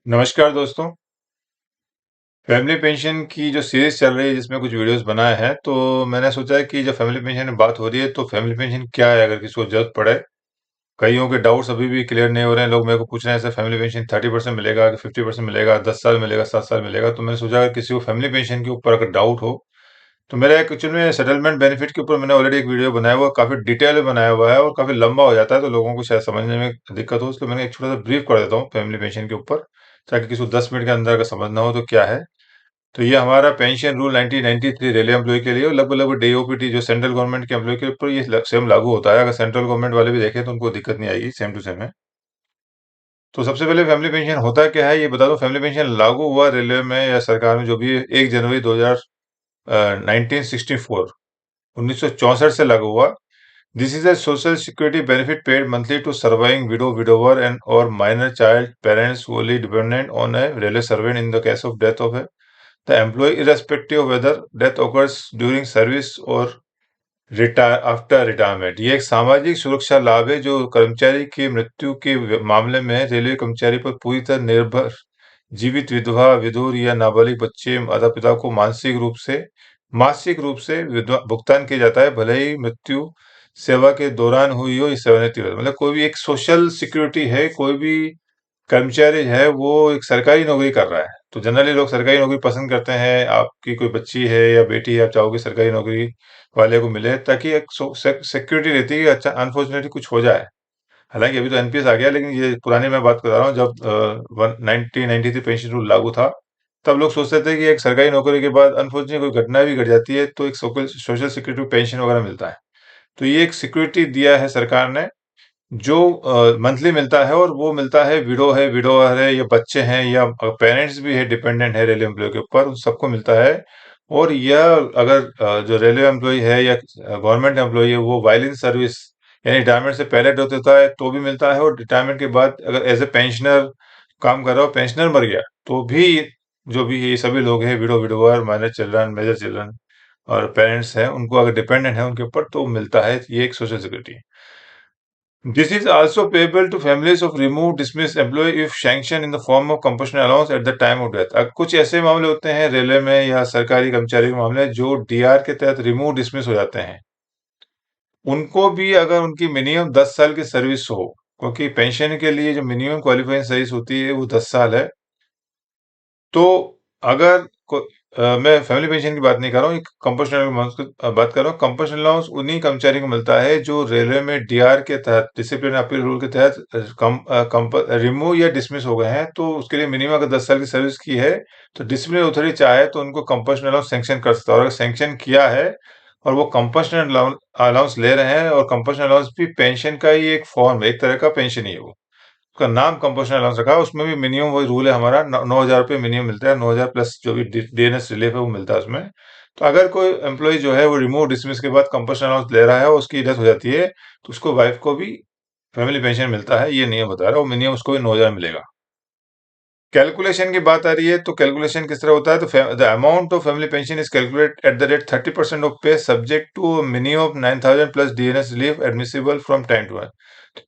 नमस्कार दोस्तों। Family pension की जो सीरीज चल रही है जिसमें कुछ वीडियोस बनाए हैं, तो मैंने सोचा है कि जब फैमिली पेंशन की बात हो रही है तो फैमिली पेंशन क्या है अगर किसी को जरूरत पड़े। कईयों के डाउट्स अभी भी क्लियर नहीं हो रहे हैं। लोग मेरे को पूछ रहे हैं, सर फैमिली पेंशन 30% मिलेगा कि 50% मिलेगा, 10 साल मिलेगा, 7 साल मिलेगा। तो मैंने सोचा अगर किसी को फैमिली पेंशन के ऊपर अगर डाउट हो तो मेरा एक एक्चुअल में सेटलमेंट बेनिफिट के ऊपर मैंने ऑलरेडी एक वीडियो बनाया हुआ है, काफी डिटेल में बनाया हुआ है और काफी लंबा हो जाता है तो लोगों को शायद समझने में दिक्कत हो, इसलिए मैंने एक छोटा सा ब्रीफ कर देता हूँ फैमिली पेंशन के ऊपर, ताकि किसी को 10 मिनट के अंदर अगर समझना हो तो क्या है। तो ये हमारा पेंशन रूल 1993 रेलवे एम्प्लॉय के लिए और लगभग लगभग डीओपीटी जो सेंट्रल गवर्नमेंट के एम्प्लॉय के ऊपर ये सेम लागू होता है। अगर सेंट्रल गवर्नमेंट वाले भी देखें तो उनको दिक्कत नहीं आएगी, सेम टू सेम है। तो सबसे पहले फैमिली पेंशन होता क्या है ये बता दो। फैमिली पेंशन लागू हुआ रेलवे में या सरकार में जो भी 1 जनवरी 1964 1964 से लागू हुआ। This is a social security benefit paid monthly to surviving widow, widower, and or minor child parents wholly dependent on a railway servant in the case of death of the employee, irrespective of whether death occurs during service or retire after retirement. ये एक सामाजिक सुरक्षा लाभ है जो कर्मचारी की मृत्यु के मामले में रेलवे कर्मचारी पर पूरी तरह निर्भर जीवित विधवा, विधुर या नाबालिग बच्चे माता पिता को मासिक रूप से भुगतान किया जाता है, भले ही मृत्यु सेवा के दौरान हुई हो इस सेवानिवृत्ति में। मतलब कोई भी एक सोशल सिक्योरिटी है, कोई भी कर्मचारी है वो एक सरकारी नौकरी कर रहा है। तो जनरली लोग सरकारी नौकरी पसंद करते हैं। आपकी कोई बच्ची है या बेटी है, आप चाहोगे सरकारी नौकरी वाले को मिले, ताकि एक सिक्योरिटी रहती है कि अच्छा अनफॉर्चुनेटली कुछ हो जाए। हालांकि अभी तो एनपीएस आ गया, लेकिन ये पुरानी मैं बात कर रहा हूँ जब 1993 पेंशन रूल लागू था, तब लोग सोचते थे कि एक सरकारी नौकरी के बाद अनफॉर्चुनेटली कोई घटना भी घट जाती है तो एक सोशल सिक्योरिटी पेंशन वगैरह मिलता है। तो ये एक सिक्योरिटी दिया है सरकार ने, जो मंथली मिलता है, और वो मिलता है विडोवर है या बच्चे हैं या पेरेंट्स भी है, डिपेंडेंट है रेलवे एम्प्लॉय के ऊपर, उन सबको मिलता है। और यह अगर जो रेलवे एम्प्लॉय है या गवर्नमेंट एम्प्लॉय है वो वाइल इन सर्विस यानी रिटायरमेंट से पहले डेथ होता है तो भी मिलता है, और रिटायरमेंट के बाद अगर एज ए पेंशनर काम कर रहा हो, पेंशनर मर गया तो भी जो भी ये सभी लोग हैं, widower, minor children, major children और पेरेंट्स हैं, उनको अगर डिपेंडेंट है उनके ऊपर तो मिलता है। ये एक सोशल सिक्योरिटी है। This is also payable to families of removed dismissed employee if sanctioned in the form of compulsory allowance at the time of death। अब कुछ ऐसे मामले होते हैं रेलवे में या सरकारी कर्मचारी के मामले जो डीआर के तहत रिमूव डिसमिस हो जाते हैं, उनको भी अगर उनकी मिनिमम 10 साल की सर्विस हो, क्योंकि पेंशन के लिए जो मिनिमम क्वालिफाइंग सर्विस होती है वो 10 साल है। तो अगर मैं फैमिली पेंशन की बात नहीं कर रहा हूँ, एक कंपल्सरी अलाउंस की बात कर रहा हूँ। कंपल्सरी अलाउंस उन्हीं कर्मचारी को मिलता है जो रेलवे में डीआर के तहत, डिसिप्लिन अपील रूल के तहत रिमूव या डिसमिस हो गए हैं। तो उसके लिए मिनिमम अगर 10 साल की सर्विस की है तो डिसिप्लिन अथॉरिटी चाहे तो उनको कंपल्सरी अलाउंस सैंक्शन कर सकता है। और अगर सैंक्शन किया है और वो कंपल्सरी अलाउंस ले रहे हैं, और कंपल्सरी अलाउंस भी पेंशन का ही एक फॉर्म है, एक तरह का पेंशन ही है वो, उसका नाम कंपोजिशन अलाउंस रखा है। उसमें भी मिनिमम वही रूल है हमारा, 9,000 रुपये मिनिमम मिलता है, 9,000 प्लस जो भी डीएनएस रिलीफ है वो मिलता है उसमें। तो अगर कोई एम्प्लॉय जो है वो रिमूव डिसमिस के बाद कंपोजिशन अलाउंस ले रहा है और उसकी डेथ हो जाती है, तो उसको वाइफ को भी फैमिली पेंशन मिलता है। ये नियम बता रहा है, वो मिनिमम उसको भी 9,000 मिलेगा। कैलकुलेशन की बात आ रही है तो कैलकुलेशन किस तरह होता है। तो the amount of family pension is calculate at the rate 30% of pay subject to minimum of 9,000 plus DNS relief admissible from time to time.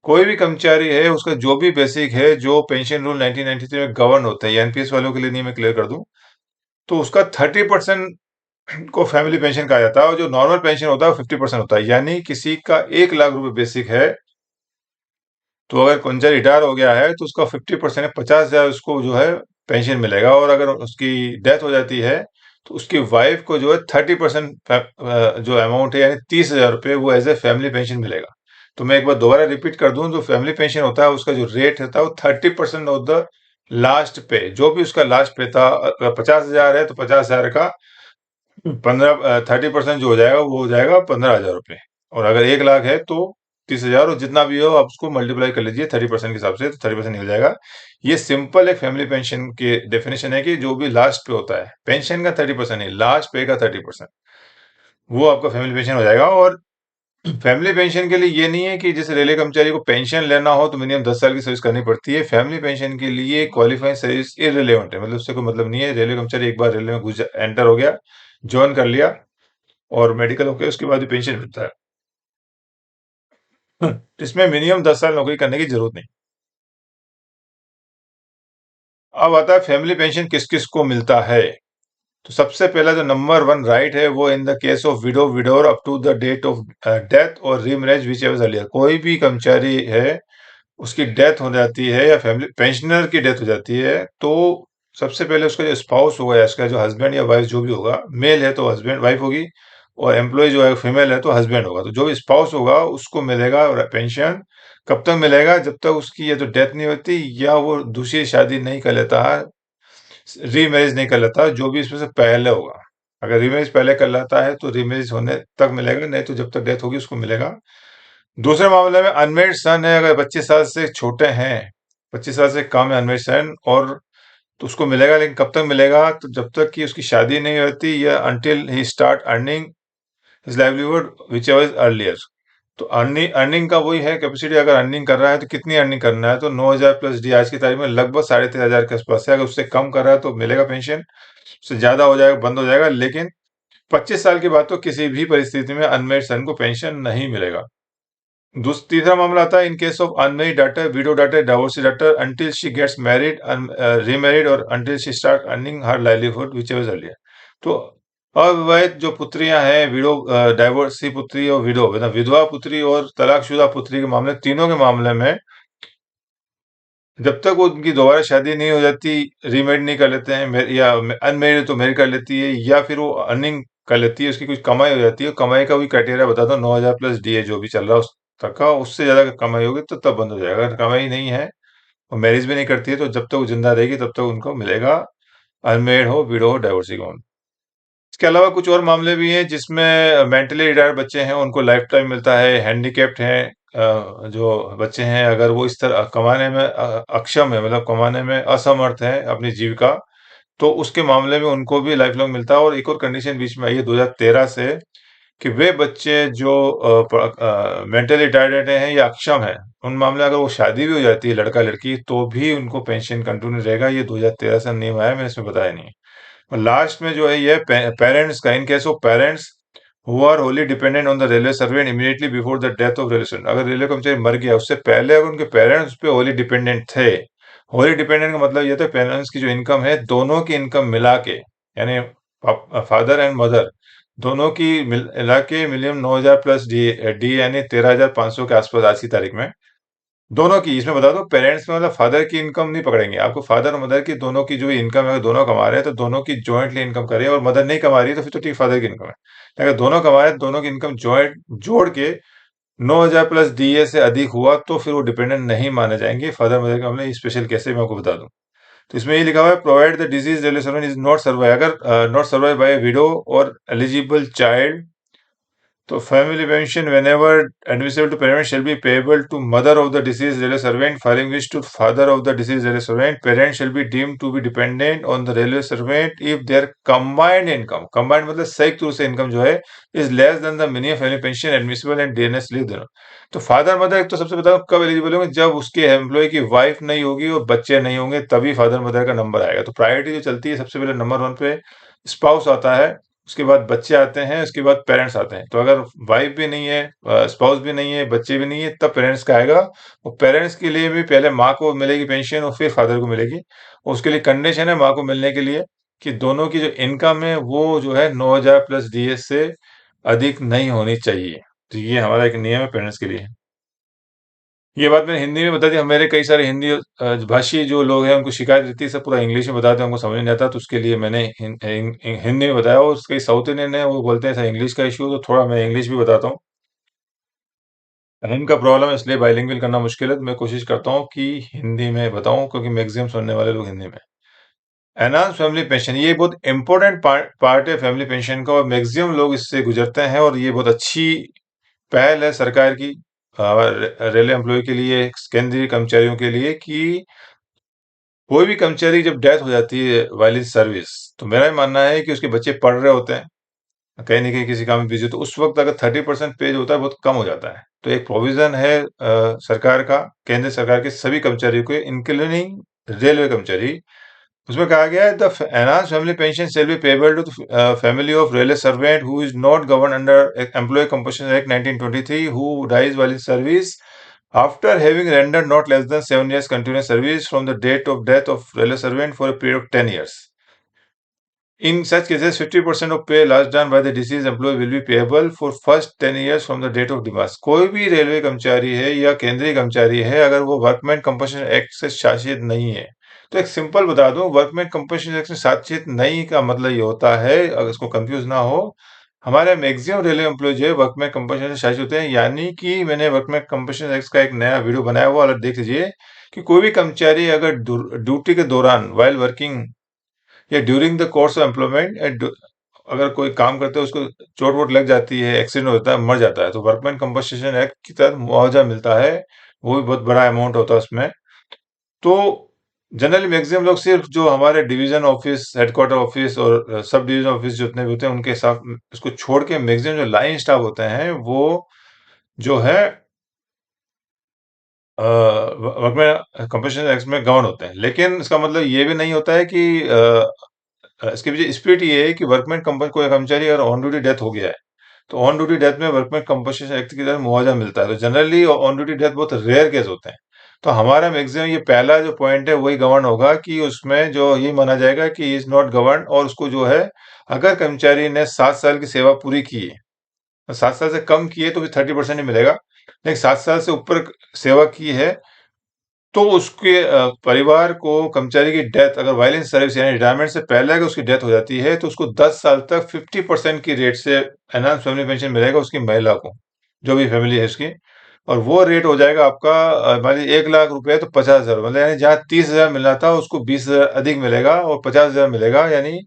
कोई भी कर्मचारी है उसका जो भी बेसिक है, जो पेंशन रूल 1993 में गवर्न होता है, एनपीएस वालों के लिए नहीं, मैं क्लियर कर दूं, तो उसका 30% को फैमिली पेंशन कहा जाता है, और जो नॉर्मल पेंशन होता है वो 50% होता है। यानी किसी का 1 लाख रुपए बेसिक है, तो अगर कर्मचारी रिटायर हो गया है तो उसका 50% 50,000 उसको जो है पेंशन मिलेगा। और अगर उसकी डेथ हो जाती है तो उसकी वाइफ को जो है 30% जो अमाउंट है यानी 30,000 रुपये वो एज ए फैमिली पेंशन मिलेगा। तो मैं एक बार दोबारा रिपीट कर दूं, जो फैमिली पेंशन होता है उसका जो रेट होता है वो 30% ऑफ द लास्ट पे, जो भी उसका लास्ट पे था। अगर 50,000 है तो 50,000 का 30% जो हो जाएगा वो हो जाएगा 15,000 रुपये। और अगर 1 लाख है तो 30,000, और जितना भी हो आप उसको मल्टीप्लाई कर लीजिए 30% के हिसाब से, तो 30% निकल जाएगा। ये सिंपल एक फैमिली पेंशन की डेफिनेशन है कि जो भी लास्ट पे होता है पेंशन का 30% नहीं, लास्ट पे का 30%, वो आपका फैमिली पेंशन हो जाएगा। और फैमिली पेंशन के लिए ये नहीं है कि जैसे रेलवे कर्मचारी को पेंशन लेना हो तो मिनिमम 10 साल की सर्विस करनी पड़ती है। फैमिली पेंशन के लिए क्वालिफाइंग सर्विस इररिलेवेंट है, मतलब उससे कोई मतलब नहीं है। रेलवे कर्मचारी एक बार रेलवे में घुस एंटर हो गया, ज्वाइन कर लिया और मेडिकल होके उसके बाद ही पेंशन मिलता है। इसमें मिनिमम 10 साल नौकरी करने की जरूरत नहीं। अब आता है फैमिली पेंशन किस किस को मिलता है। तो सबसे पहला जो नंबर वन राइट है वो in the case of widow widower up to the date of death और रीमैरेज विच एवर अर्लियर। कोई भी कर्मचारी है उसकी डेथ हो जाती है या फैमिली पेंशनर की डेथ हो जाती है तो सबसे पहले उसका जो स्पाउस होगा या उसका जो हस्बैंड या वाइफ जो भी होगा, मेल है तो हस्बैंड वाइफ होगी और एम्प्लॉय जो है फीमेल है तो हस्बैंड होगा। तो जो भी स्पाउस होगा उसको मिलेगा पेंशन। कब तक मिलेगा? जब तक उसकी या तो डेथ नहीं होती या वो दूसरी शादी नहीं कर लेता है, रीमैरिज नहीं कर लेता, जो भी इसमें से पहले होगा। अगर रीमैरिज पहले कर लेता है तो रीमैरिज होने तक मिलेगा, नहीं तो जब तक डेथ होगी उसको मिलेगा। दूसरे मामले में अनमेरिड सन है, अगर 25 साल से छोटे हैं, 25 साल से कम है अनमेरिड सन, और तो उसको मिलेगा, लेकिन कब तक मिलेगा? तो जब तक कि उसकी शादी नहीं होती या until he start earning his livelihood whichever is earlier। तो अर्निंग का वही है कैपेसिटी। अगर अर्निंग कर रहा है तो कितनी अर्निंग करना है? तो 9,000 प्लस डी आज की तारीख में लगभग 13,500 के आसपास है। अगर उससे कम कर रहा है तो मिलेगा पेंशन, उससे ज्यादा हो जाएगा बंद हो जाएगा। लेकिन 25 साल के बाद तो किसी भी परिस्थिति में अनमेरिड सन को पेंशन नहीं मिलेगा। तीसरा मामला आता है in case of unmarried daughter, widow daughter, divorcee daughter until she gets married, remarried और until she start earning her livelihood whichever earlier. तो अविवाहित जो पुत्रियां हैं, विडो, डाइवोर्सी पुत्री और विडो मतलब विधवा पुत्री और तलाकशुदा पुत्री के मामले, तीनों के मामले में जब तक वो उनकी दोबारा शादी नहीं हो जाती, रीमेरिड नहीं कर लेते हैं, या अनमेरिड तो मैरिड कर लेती है, या फिर वो अर्निंग कर लेती है, उसकी कुछ कमाई हो जाती है। कमाई का भी क्राइटेरिया बता दो, 9,000 प्लस डीए जो भी चल रहा है उस तक का, उससे ज्यादा कमाई होगी तो तब बंद हो जाएगा। अगर कमाई नहीं है और मैरिज भी नहीं करती है तो जब तक वो जिंदा रहेगी तब तक उनको मिलेगा, अनमेरिड हो, विडो हो, डाइवोर्सी हो। इसके अलावा कुछ और मामले भी हैं जिसमें मेंटली रिटायर्ड बच्चे हैं उनको लाइफ टाइम मिलता है, हैंडीकैप्ड हैं जो बच्चे हैं, अगर वो इस तरह कमाने में अक्षम है, मतलब कमाने में असमर्थ है अपनी जीविका, तो उसके मामले में उनको भी लाइफ लॉन्ग मिलता है। और एक और कंडीशन बीच में आई है 2013 से कि वे बच्चे जो मेंटली रिटायर्ड हैं या अक्षम है, उन मामले में अगर वो शादी भी हो जाती है लड़का लड़की तो भी उनको पेंशन कंटिन्यू रहेगा। ये 2013 से नियम आया, मैंने इसमें बताया नहीं। और लास्ट में जो है ये पेरेंट्स का, in case of parents who are wholly dependent on the railway servant immediately before the death of railway servant. अगर रेलवे कर्मचारी मर गया उससे पहले अगर उनके पेरेंट्स उस पे होली डिपेंडेंट थे, होली डिपेंडेंट का मतलब ये था पेरेंट्स की जो इनकम है दोनों की इनकम मिला के, यानी फादर एंड मदर दोनों की मिला के मिनिमम 9,000 प्लस डी डी यानी 13,500 के आसपास आज की तारीख में दोनों की। इसमें बता दो पेरेंट्स में मतलब फादर की इनकम नहीं पकड़ेंगे आपको, फादर और मदर की दोनों की जो इनकम है, दोनों कमा रहे हैं तो दोनों की जॉइंटली इनकम करें, और मदर नहीं कमा रही है तो फिर तो ठीक फादर की इनकम है। अगर दोनों कमा रहे हैं दोनों की इनकम जॉइंट जोड़ के 9,000 प्लस डीए से अधिक हुआ तो फिर वो डिपेंडेंट नहीं माने जाएंगे फादर मदर के मामले। स्पेशल कैसे मैं आपको बता दूं, तो इसमें ये लिखा हुआ है provide the disease relation is not survive, अगर नॉट सर्वाइव बाय विडो और एलिजिबल चाइल्ड, तो family pension whenever admissible to parent shall be payable to mother of the deceased railway servant, filing which to father of the deceased railway servant. Parent shall be deemed to be dependent on the railway servant if their combined income, combined मतलब संयुक्त रूप से income जो है, is less than the minimum family pension admissible and dearness leave दोनों। तो father mother एक तो सबसे बताओ कब एलिजिबल होंगे, जब उसके एम्प्लॉय की वाइफ नहीं होगी और बच्चे नहीं होंगे तभी फादर मदर का नंबर आएगा। तो प्रायोरिटी जो चलती है सबसे पहले नंबर वन पे स्पाउस आता है, उसके बाद बच्चे आते हैं, उसके बाद पेरेंट्स आते हैं। तो अगर वाइफ भी नहीं है, स्पाउस भी नहीं है, बच्चे भी नहीं है, तब पेरेंट्स का आएगा। और पेरेंट्स के लिए भी पहले माँ को मिलेगी पेंशन और फिर फादर को मिलेगी। और उसके लिए कंडीशन है माँ को मिलने के लिए कि दोनों की जो इनकम है वो जो है 9,000 प्लस डीएस से अधिक नहीं होनी चाहिए। तो ये हमारा एक नियम है पेरेंट्स के लिए। ये बात मैंने हिंदी में बता दी। मेरे कई सारे हिंदी भाषी जो लोग हैं उनको शिकायत रहती है सब पूरा इंग्लिश में बताते हैं, उनको समझ नहीं आता, तो उसके लिए मैंने हिंदी में बताया। और कई साउथ इंडियन है वो बोलते हैं इंग्लिश का इशू, तो थोड़ा मैं इंग्लिश भी बताता हूँ। इनका प्रॉब्लम है इसलिए बाइलिंगुअल करना मुश्किल है, तो मैं कोशिश करता हूँ कि हिंदी में बताऊं क्योंकि मैक्सिमम सुनने वाले लोग हिंदी में। एनहांस फैमिली पेंशन ये बहुत इंपॉर्टेंट पार्ट है फैमिली पेंशन का, और मैक्सिमम लोग इससे गुजरते हैं। और ये बहुत अच्छी पहल है सरकार की रेलवे एम्प्लॉय के लिए, केंद्रीय कर्मचारियों के लिए, कि कोई भी कर्मचारी जब डेथ हो जाती है वाइल इन सर्विस, तो मेरा ये मानना है कि उसके बच्चे पढ़ रहे होते हैं, कहीं न कहीं किसी काम में बिज़ी, तो उस वक़्त अगर 30% पे जो होता है बहुत कम हो जाता है। तो एक प्रोविज़न है सरकार का, केंद्र सरकार के सभी कर्मचारियों के इंक्लूडिंग रेलवे कर्मचारी। उसमें कहा गया है the enhanced family pension shall be payable to the family of railway servant who is not governed under employee compensation act 1923 who dies while in service After having rendered not less than 7 years continuous service from the date of death of railway servant for a period of 10 years. In such cases, 50% of pay last done by the deceased employee will be payable for first 10 years from the date of demise. कोई भी railway कर्मचारी है या केंद्रीय कर्मचारी है, अगर वो वर्कमैन कंपनसेशन एक्ट से शासित नहीं है, तो एक सिंपल बता दूं, वर्कमैन कंपनसेशन एक्ट से शासित नहीं का मतलब ये होता है, अगर इसको कंफ्यूज ना हो, हमारे मैक्सिमम रेलवे एम्प्लॉय जो है वर्कमैन कंपनसेशन से शासित होते हैं। यानी कि मैंने वर्कमैन कंपनसेशन एक्ट का एक नया वीडियो बनाया हुआ, और देख लीजिए कि कोई भी कर्मचारी अगर ड्यूटी के दौरान वाइल वर्किंग या during the course of employment अगर कोई काम करते है, उसको चोट वोट लग जाती है, एक्सीडेंट होता है, मर जाता है, तो वर्कमैन कंपनसेशन एक्ट की तहत मुआवजा मिलता है। वो भी बहुत बड़ा अमाउंट होता है उसमें। तो जनरली मैक्सिमम लोग सिर्फ जो हमारे डिवीजन ऑफिस, हेडक्वार्टर ऑफिस और सब डिवीजन ऑफिस जितने भी होते हैं, उनके साथ इसको छोड़ के मैक्सिमम जो लाइन स्टाफ होते हैं, वो जो है वर्कमैन कंपनसेशन एक्ट में गवर्न होते हैं। लेकिन इसका मतलब ये भी नहीं होता है कि इसके पीछे स्पिरिट ये है कि वर्कमैन कंपनी कोई कर्मचारी अगर ऑन ड्यूटी डेथ हो गया है, तो ऑन ड्यूटी डेथ में वर्कमैन कंपनसेशन एक्ट की तरह मुआवजा मिलता है। तो जनरली ऑन ड्यूटी डेथ बहुत रेयर केस होते हैं। तो हमारा मैक्सिमम ये पहला जो पॉइंट है वही गवर्न होगा, कि उसमें जो ये माना जाएगा कि इज नॉट गवर्न, और उसको जो है, अगर कर्मचारी ने 7 साल की सेवा पूरी की है, 7 साल से कम की है तो फिर 30% ही मिलेगा। लेकिन 7 साल से ऊपर सेवा की है, तो उसके परिवार को कर्मचारी की डेथ अगर वायलेंस सर्विस यानी रिटायरमेंट से पहले अगर उसकी डेथ हो जाती है, तो उसको 10 साल तक 50% की रेट से एनहांस फैमिली पेंशन मिलेगा उसकी महिला को, जो भी फैमिली है उसकी। और वो रेट हो जाएगा आपका, मान लीजिए 1 लाख रुपए तो 50,000, मतलब यानी जहाँ 30,000 मिलना था उसको 20,000 अधिक मिलेगा, और 50,000 मिलेगा, यानी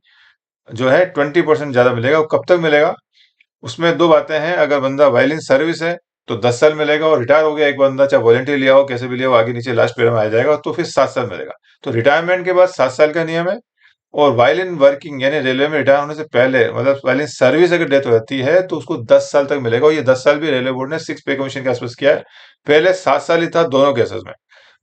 जो है 20% ज्यादा मिलेगा। वो कब तक मिलेगा? उसमें दो बातें हैं। अगर बंदा वायलिन सर्विस है तो 10 साल मिलेगा, और रिटायर हो गया एक बंदा, चाहे वॉलंटियर लिया हो, कैसे भी लिया हो, आगे नीचे लास्ट पीरियड में आ जाएगा, तो फिर 7 साल मिलेगा। तो रिटायरमेंट के बाद 7 साल का नियम है। और वाइल इन वर्किंग यानी रेलवे में रिटायर होने से पहले, मतलब वाइल इन सर्विस अगर डेथ हो जाती है, तो उसको 10 साल तक मिलेगा। और ये 10 साल भी रेलवे बोर्ड ने 6 पे कमीशन के आसपास किया है। पहले 7 साल ही था दोनों केसेस में।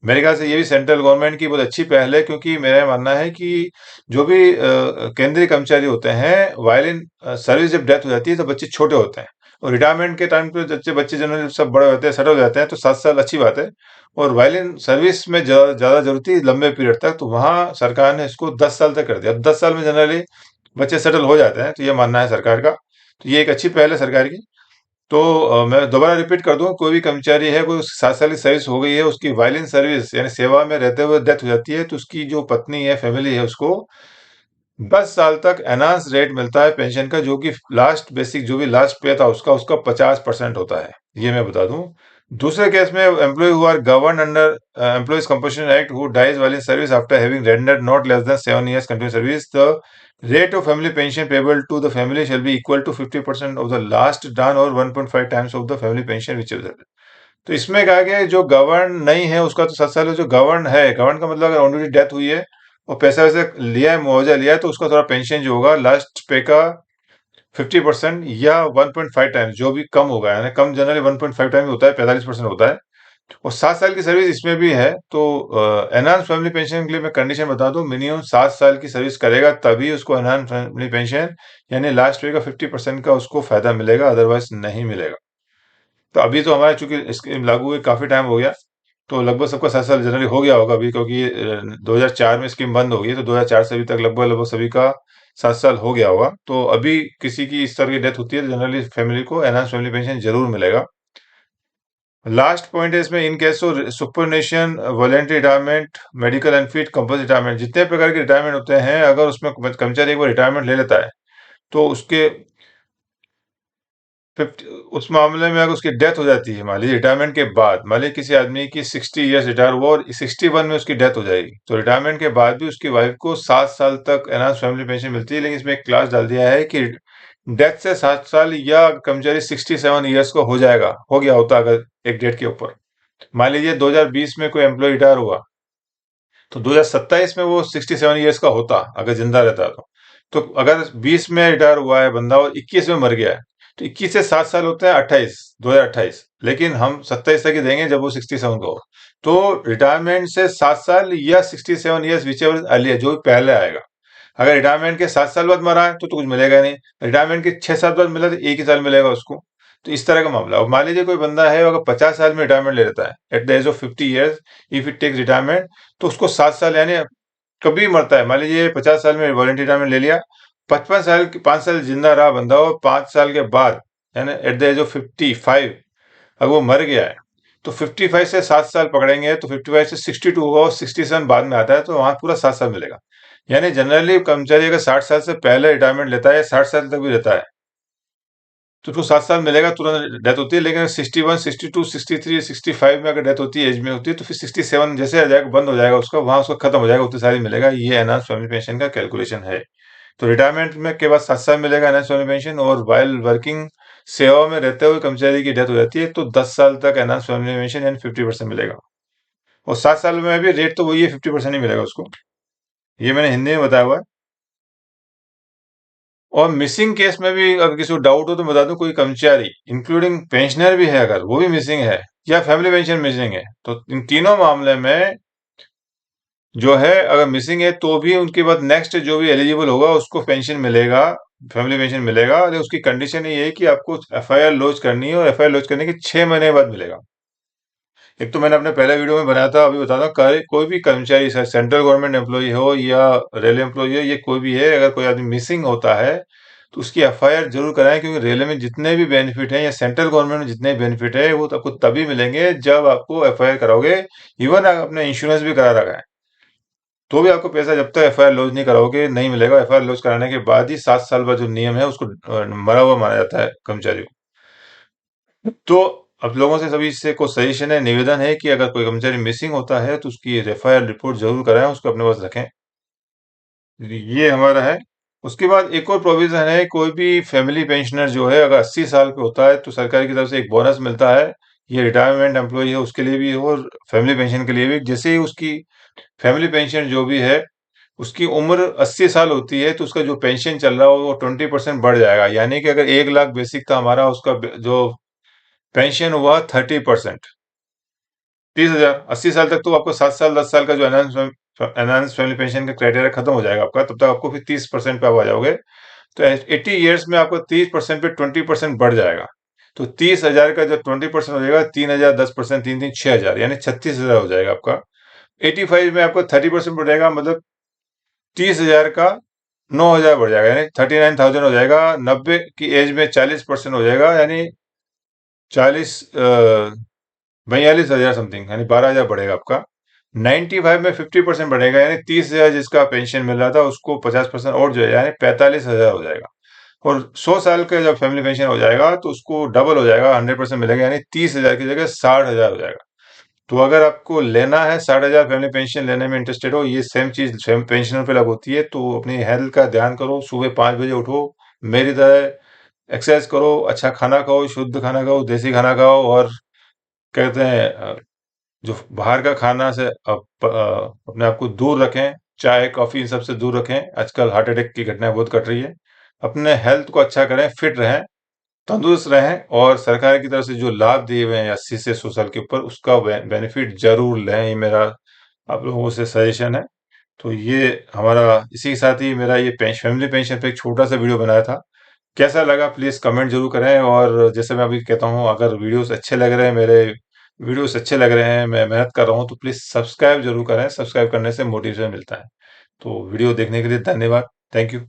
मेरे ख्याल से ये भी सेंट्रल गवर्नमेंट की बहुत अच्छी पहल है, क्योंकि मेरा मानना है कि जो भी केंद्रीय कर्मचारी होते हैं, वाइल इन सर्विस जब डेथ हो जाती है तो बच्चे छोटे होते हैं, और रिटायरमेंट के टाइम पे बच्चे बच्चे जनरली सब बड़े होते हैं, सेटल हो जाते हैं, तो 7 साल अच्छी बात है। और वाइल इन सर्विस में ज्यादा जरूरत थी लंबे पीरियड तक, तो वहां सरकार ने इसको 10 साल तक कर दिया। अब 10 साल में जनरली बच्चे सेटल हो जाते हैं, तो ये मानना है सरकार का। तो ये एक अच्छी पहल है सरकार की। तो मैं दोबारा रिपीट कर दूं, कोई भी कर्मचारी है, कोई 7 साल की सर्विस हो गई है, उसकी वायलिन सर्विस यानी सेवा में रहते हुए डेथ हो जाती है, तो उसकी जो पत्नी है, फैमिली है, उसको 10 साल तक एनहांस रेट मिलता है पेंशन का, जो कि लास्ट बेसिक जो भी लास्ट पे था उसका उसका 50% होता है। ये मैं बता दूं। दूसरे केस में employ who are govern under employees compensation act who dies while in service after having rendered not less than 7 years continuous service, the rate of family pension payable to the family shall be equal to 50% of the last done or 1.5 times of the family pension which is। तो इसमें कहा गया है जो govern नहीं है उसका तो 7 साल है, जो गवर्न है, गवर्न का मतलब अगर ऑलरेडी डेथ हुई है और पैसा वैसे लिया है, मुआवजा लिया है, तो उसका थोड़ा पेंशन जो होगा लास्ट पे का 50% या 1.5 टाइम्स, जो भी कम होगा, यानी कम जनरली 1.5 टाइम्स होता है, 45% होता है। और 7 साल की सर्विस इसमें भी है। तो एनहांस फैमिली पेंशन के लिए मैं कंडीशन बता दूं, मिनिमम 7 साल की सर्विस करेगा तभी उसको एनहांस फैमिली पेंशन यानी लास्ट पे का 50% का उसको फायदा मिलेगा, अदरवाइज नहीं मिलेगा। तो अभी तो हमारे चूंकि स्कीम लागू हुए काफी टाइम हो गया, तो लगभग सबका 7 साल जनरली हो गया होगा अभी, क्योंकि 2004 में स्कीम बंद हो गई है, तो 2004 से अभी तक लगभग लगभग सभी का 7 साल हो गया होगा। तो अभी किसी की इस तरह की डेथ होती है तो जनरली फैमिली को एनहांस फैमिली पेंशन जरूर मिलेगा। लास्ट पॉइंट है इसमें, इन case of सुपरनेशन, voluntary retirement, medical and fit, compulsory retirement, जितने प्रकार के रिटायरमेंट होते हैं, अगर उसमें कर्मचारी एक बार रिटायरमेंट ले लेता है, तो उसके 50 उस मामले में अगर उसकी डेथ हो जाती है, मान लीजिए रिटायरमेंट के बाद, मान लीजिए किसी आदमी की 60 ईयर्स रिटायर हुआ और 61 में उसकी डेथ हो जाएगी, तो रिटायरमेंट के बाद भी उसकी वाइफ को 7 साल तक एनहांस फैमिली पेंशन मिलती है। लेकिन इसमें एक क्लास डाल दिया है कि डेथ से 7 साल या कर्मचारी 67 ईयर्स को हो गया होता अगर एक डेट के ऊपर, मान लीजिए 2020 में कोई एम्प्लॉय रिटायर हुआ, तो 2027 में वो 67 ईयर्स का होता अगर जिंदा रहता तो अगर 20 में रिटायर हुआ है बंदा और 21 में मर गया है, तो 21 से 7 साल होते हैं 28, 2028, लेकिन हम 27 तक ही देंगे जब वो 67 का हो। तो रिटायरमेंट से 7 साल या 67 ईयर्स विच एवर अर्लियर, जो भी पहले आएगा। अगर रिटायरमेंट के 7 साल बाद मरा है तो कुछ मिलेगा नहीं, रिटायरमेंट के 6 साल बाद मिला तो एक ही साल मिलेगा उसको। तो इस तरह का मामला। अब मान लीजिए कोई बंदा है अगर 50 साल में रिटायरमेंट ले लेता है, at the age of 50 years if it takes retirement, तो उसको 7 साल यानी कभी मरता है, मान लीजिए 50 साल में वॉलंटरी रिटायरमेंट ले लिया, 55 साल 5 साल जिंदा रहा बंदा, और 5 साल के बाद यानी एट द एज ऑफ 55 अगर वो मर गया है, तो 55 से 7 साल पकड़ेंगे तो 55 से 62 होगा, और 67 बाद में आता है, तो वहां पूरा 7 साल मिलेगा। यानी जनरली कर्मचारी अगर 60 साल से पहले रिटायरमेंट लेता है, 60 साल तक भी रहता है, तो उसको 7 साल मिलेगा, तुरंत डेथ होती है। लेकिन 61, 62, 63, 65 में अगर डेथ होती है, एज में होती है, तो फिर 67 जैसे आ जाएगा, बंद हो जाएगा उसका, वहां उसका खत्म हो जाएगा, उतनी सारी मिलेगा। ये एनहांस फैमिली पेंशन का कैलकुलेशन है। तो रिटायरमेंट में के बाद 7 साल मिलेगा एनहांस फैमिली पेंशन, और वाइल वर्किंग सेवा में रहते हुए कर्मचारी की डेथ हो जाती है, तो 10 साल तक एनहांस फैमिली पेंशन यानी 50% मिलेगा। और 7 साल में भी रेट तो वही है, 50% ही मिलेगा उसको। ये मैंने हिंदी में बताया हुआ है। और मिसिंग केस में भी अगर किसी को डाउट हो तो बता दूं, कोई कर्मचारी इंक्लूडिंग पेंशनर भी है, अगर वो भी मिसिंग है या फैमिली पेंशन मिसिंग है, तो इन तीनों मामले में जो है, अगर मिसिंग है तो भी उनके बाद नेक्स्ट जो भी एलिजिबल होगा उसको पेंशन मिलेगा, फैमिली पेंशन मिलेगा। लेकिन उसकी कंडीशन ये है कि आपको एफआईआर लॉन्च करनी है, और एफआईआर लॉन्च करने के 6 महीने बाद मिलेगा। एक तो मैंने अपने पहले वीडियो में बनाया था, अभी बताता हूँ, कोई भी कर्मचारी, सेंट्रल गवर्नमेंट एम्प्लॉय हो या रेलवे एम्प्लॉय हो, ये कोई भी है, अगर कोई आदमी मिसिंग होता है तो उसकी एफआईआर जरूर कराएं, क्योंकि रेलवे में जितने भी बेनिफिट हैं या सेंट्रल गवर्नमेंट में जितने बेनिफिट है वो तो आपको तभी मिलेंगे जब आपको एफआईआर कराओगे। इवन आप अपने इंश्योरेंस भी करा रखा है तो भी आपको पैसा जब तक एफआईआर लॉन्च नहीं कराओगे नहीं मिलेगा। एफआईआर लॉन्च कराने के बाद ही 7 साल बाद जो नियम है उसको मरा हुआ माना जाता है कर्मचारी को। तो अब लोगों से सभी से को सजेशन है, निवेदन है कि अगर कोई कर्मचारी मिसिंग होता है तो उसकी एफआईआर रिपोर्ट जरूर कराएं, उसको अपने पास रखें। ये हमारा है। उसके बाद एक और प्रोविजन है, कोई भी फैमिली पेंशनर जो है अगर 80 साल का होता है तो सरकार की तरफ से एक बोनस मिलता है। ये रिटायरमेंट एम्प्लॉय है उसके लिए भी है और फैमिली पेंशन के लिए भी। जैसे ही उसकी फैमिली पेंशन जो भी है उसकी उम्र 80 साल होती है, तो उसका जो पेंशन चल रहा हो वो 20% बढ़ जाएगा। यानी कि अगर 1 लाख बेसिक था हमारा, उसका जो पेंशन हुआ 30%, 30,000। 80 साल तक तो आपको 7 साल 10 साल का जो एनहांस फैमिली पेंशन का क्राइटेरिया खत्म हो जाएगा आपका, तब तक आपको फिर 30% पे आप आ जाओगे। तो 80 ईयर्स में आपको 30% पे 20% बढ़ जाएगा। तो 30,000 का जब 20% हो जाएगा, 3,000, 10%, 3 3 6,000 यानी 36,000 हो जाएगा आपका। 85 में आपको 30% बढ़ जाएगा, मतलब 30,000 का 9,000 बढ़ जाएगा, यानी 39,000 हो जाएगा। 90 की एज में 40% हो जाएगा, यानी 42,000 समथिंग, यानी 12,000 बढ़ेगा आपका। 95 में 50% बढ़ेगा, यानी 30,000 जिसका पेंशन मिल रहा था उसको 50% और जो है यानी 45,000 हो जाएगा। और 100 साल का जब फैमिली पेंशन हो जाएगा तो उसको डबल हो जाएगा, 100% मिलेगा, यानी 30,000 की जगह 60,000 हो जाएगा। तो अगर आपको लेना है 60,000 फैमिली पेंशन लेने में इंटरेस्टेड हो, ये सेम चीज पेंशनर पे लागू होती है, तो अपनी हेल्थ का ध्यान करो, सुबह 5 बजे उठो, मेरी तरह एक्सरसाइज करो, अच्छा खाना खाओ, शुद्ध खाना खाओ, देसी खाना खाओ, और कहते हैं जो बाहर का खाना से अपने आप को दूर रखें, चाय कॉफी इन सब से दूर रखें। आजकल हार्ट अटैक की घटनाएं बहुत घट रही है। अपने हेल्थ को अच्छा करें, फिट रहें, तंदुरुस्त रहें, और सरकार की तरफ से जो लाभ दिए हुए हैं 80 से 100 साल के ऊपर उसका बेनिफिट जरूर लें। ये मेरा आप लोगों से सजेशन है। तो ये हमारा, इसी के साथ ही मेरा ये फैमिली पेंशन पे एक छोटा सा वीडियो बनाया था। कैसा लगा प्लीज कमेंट जरूर करें। और जैसे मैं अभी कहता हूँ, अगर वीडियोस अच्छे लग रहे हैं, मेरे वीडियोस अच्छे लग रहे हैं, मैं मेहनत कर रहा हूँ, तो प्लीज सब्सक्राइब जरूर करें। सब्सक्राइब करने से मोटिवेशन मिलता है। तो वीडियो देखने के लिए धन्यवाद। Thank you.